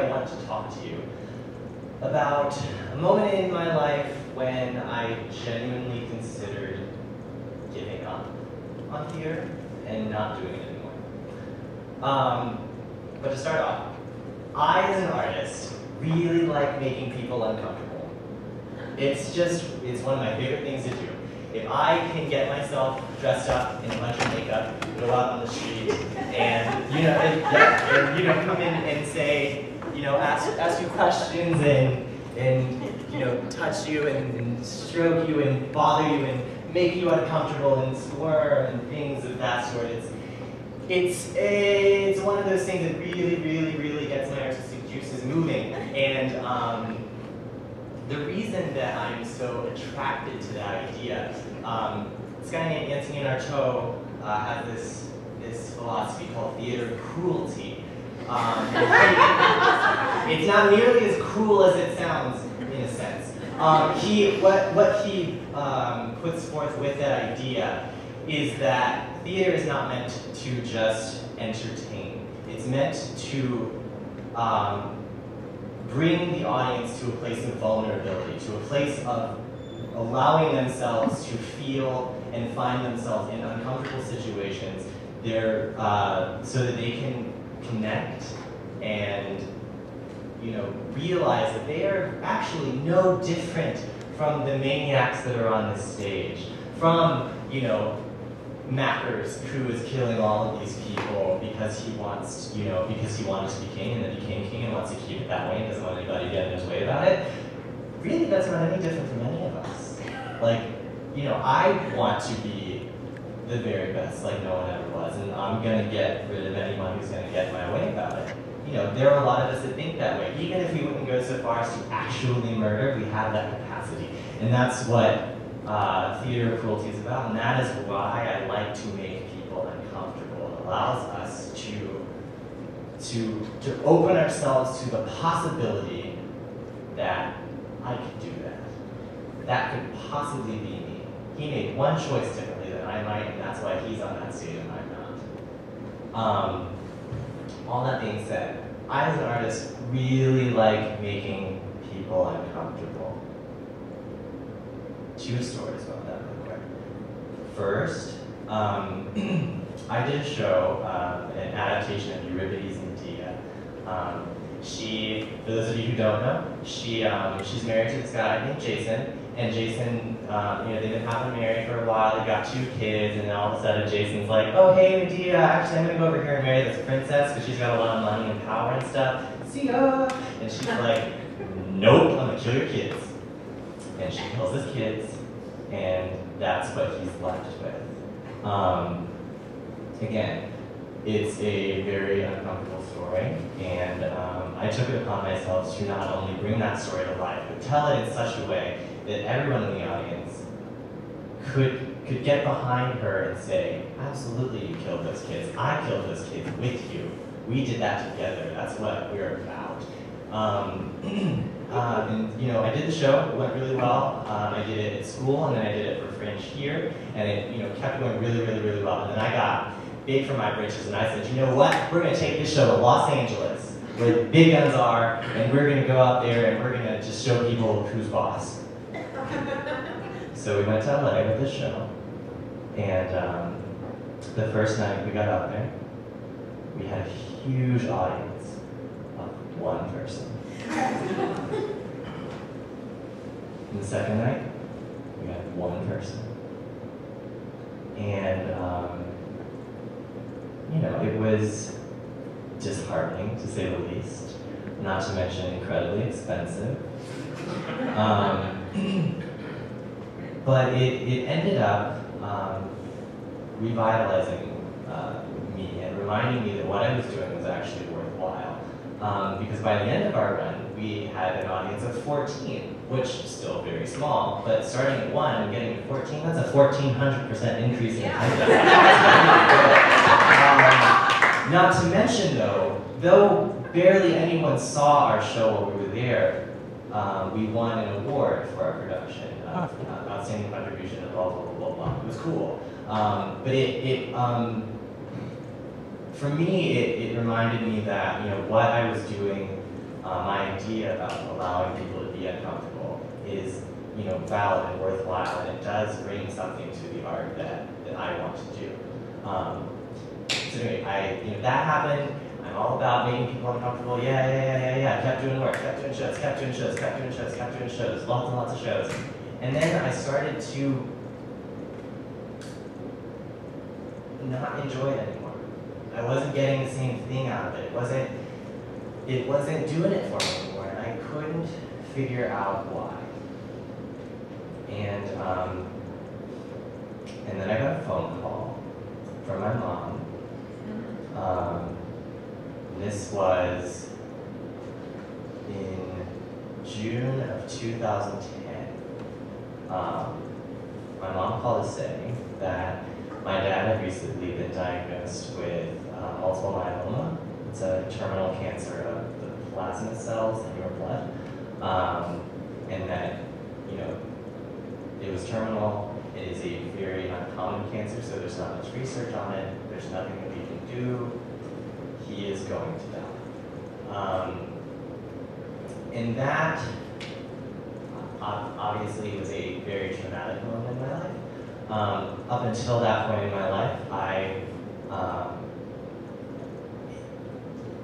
I want to talk to you about a moment in my life when I genuinely considered giving up on theater and not doing it anymore. But to start off, I, as an artist, really like making people uncomfortable. It's one of my favorite things to do. If I can get myself dressed up in a bunch of makeup, go out on the street, and come in and say, ask you questions and touch you and stroke you and bother you and make you uncomfortable and squirm and things of that sort. It's one of those things that really gets my artistic juices moving. And the reason that I'm so attracted to that idea, this guy named Anthony Artaud has this philosophy called theater cruelty. It's not nearly as cruel as it sounds, in a sense. What he puts forth with that idea is that theater is not meant to just entertain. It's meant to bring the audience to a place of vulnerability, to a place of allowing themselves to feel and find themselves in uncomfortable situations so that they can connect and realize that they are actually no different from the maniacs that are on this stage, from Mackers, who is killing all of these people because he wants, because he wanted to be king and then became king and wants to keep it that way and doesn't want anybody to get in his way about it. Really, that's not any different from any of us. I want to be the very best, like no one ever was, and I'm gonna get rid of anyone who's gonna get in my way about it. There are a lot of us that think that way. Even if we wouldn't go so far as to actually murder, we have that capacity. And that's what theater cruelty is about, and that is why I like to make people uncomfortable. It allows us to open ourselves to the possibility that I could do that. That could possibly be me. He made one choice differently than I might, and that's why he's on that stage and I'm not. All that being said, I as an artist really like making people uncomfortable. Two stories about that real quick. First, I did a show, an adaptation of Euripides and Medea. For those of you who don't know, she's married to this guy named Jason, and Jason, they've been having married for a while, they've got 2 kids, and then all of a sudden Jason's like, oh hey Medea, actually I'm gonna go over here and marry this princess because she's got a lot of money and power and stuff. See ya! And she's like, nope, I'm gonna kill your kids. And she kills his kids, and that's what he's left with. Again, it's a very uncomfortable story, and I took it upon myself to not only bring that story to life, but tell it in such a way that everyone in the audience could get behind her and say, absolutely you killed those kids. I killed those kids with you. We did that together. That's what we're about. I did the show. It went really well. I did it at school, and then I did it for Fringe here, and it kept going really well. And then I got big for my britches, and I said, you know what? We're going to take this show to Los Angeles, where the big guns are, and we're going to go out there and we're going to just show people who's boss. So we went to LA with this show, and the first night we got out there, we had a huge audience of 1 person. And the second night, we had 1 person. And, it was disheartening, to say the least, not to mention incredibly expensive. But it ended up revitalizing me and reminding me that what I was doing was actually worthwhile. Because by the end of our run, we had an audience of 14, which is still very small, but starting at 1 and getting to 14, that's a 1,400% increase in attendance. Not to mention though barely anyone saw our show while we were there, we won an award for our production of outstanding contribution of blah. It was cool. But for me, it reminded me that what I was doing my idea about allowing people to be uncomfortable is, valid and worthwhile, and it does bring something to the art that I want to do. So anyway, that happened. I'm all about making people uncomfortable. Yeah. Kept doing work, kept doing shows, lots and lots of shows. And then I started to not enjoy it anymore. I wasn't getting the same thing out of it. It wasn't doing it for me anymore, and I couldn't figure out why. And then I got a phone call from my mom. This was in June of 2010. My mom called to say that my dad had recently been diagnosed with multiple myeloma. It's a terminal cancer of the plasma cells in your blood, and that it was terminal. It is a very uncommon cancer, so there's not much research on it. There's nothing that we can do. He is going to die. And that obviously was a very traumatic moment in my life. Up until that point in my life,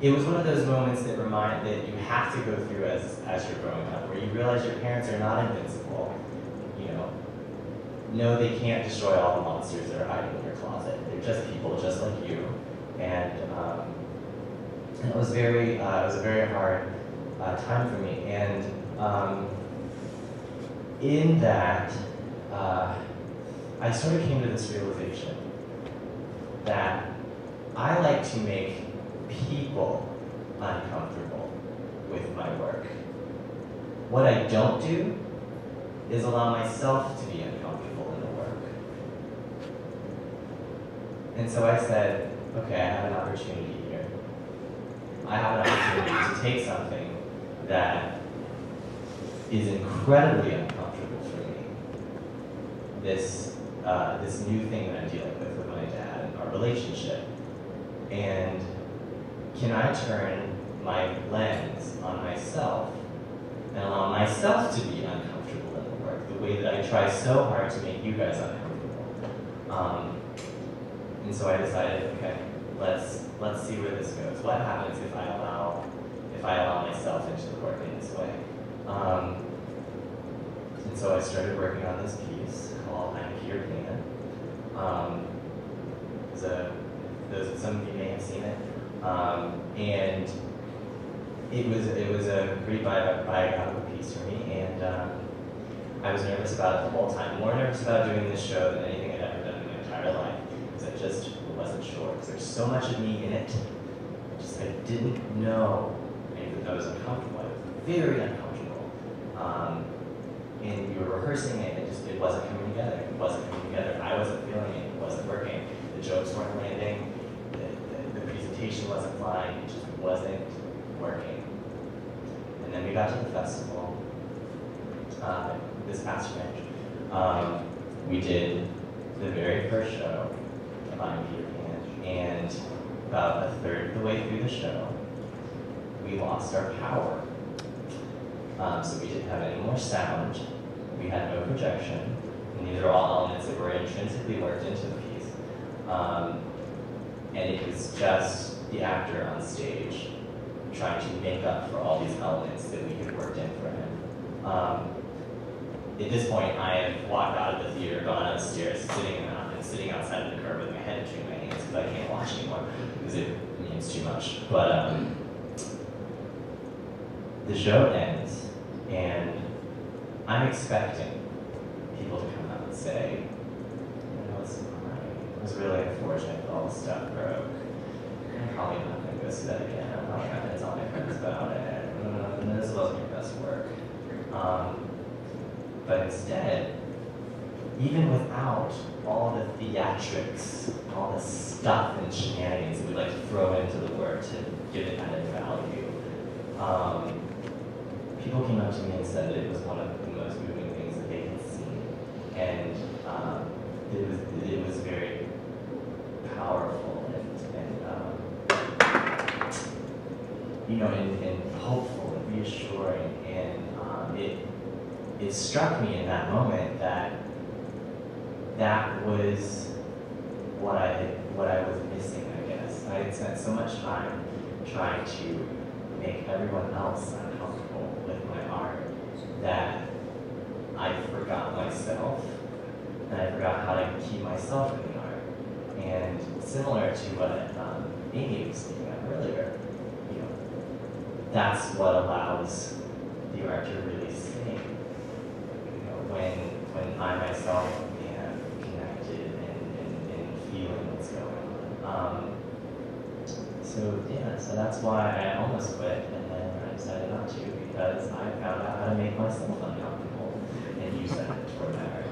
it was one of those moments that remind that you have to go through as you're growing up, where you realize your parents are not invincible. No, they can't destroy all the monsters that are hiding in your closet. They're just people, just like you. And it was a very hard time for me. And in that, I sort of came to this realization that I like to make people uncomfortable with my work. What I don't do is allow myself to be uncomfortable in the work. And so I said, okay, I have an opportunity here. I have an opportunity to take something that is incredibly uncomfortable for me, this new thing that I'm dealing with my dad and our relationship, and can I turn my lens on myself and allow myself to be uncomfortable in the work, the way that I try so hard to make you guys uncomfortable. And so I decided, okay, let's see where this goes. What happens if I allow myself into the work in this way? And so I started working on this piece called I'm Here Pan. Some of you may have seen it. And it was a pretty biographical piece for me, and I was nervous about it the whole time. More nervous about doing this show than anything I'd ever done in my entire life, because I just wasn't sure. Because there's so much of me in it. I didn't know anything. I was uncomfortable. I was very uncomfortable. And we were rehearsing it, and it wasn't coming together. It wasn't coming together. I wasn't feeling it. It wasn't working. The jokes weren't landing. The presentation wasn't flying. It just wasn't working. And then we got to the festival this past Fringe. We did the very first show of I'm Here Pan, and about a third of the way through the show, we lost our power. So we didn't have any more sound, we had no projection, and these are all elements that were intrinsically worked into the piece. And it was just the actor on stage trying to make up for all these elements that we had worked in for him. At this point, I have walked out of the theater, gone upstairs, sitting outside of the curb with my head between my hands because I can't watch anymore because it means too much. But the show ends, and I'm expecting people to come out and say, it was really unfortunate that all the stuff broke. I'm probably not going to go see that again. I'm probably not going to tell my friends about it. And this wasn't your best work. But instead, even without all the theatrics, all the stuff and shenanigans that we like to throw into the work to give it added value, people came up to me and said that it was one of the most moving things that they had seen. And it was very powerful. and hopeful and reassuring. And it struck me in that moment that that was what I was missing, I guess. I had spent so much time trying to make everyone else uncomfortable with my art that I forgot myself, and I forgot how to keep myself in the art. And similar to what Amy was speaking of earlier, that's what allows the art to really sing. When I myself am connected and feeling what's going on. So that's why I almost quit, and then I decided not to, because I found out how to make myself uncomfortable and use that toward my art.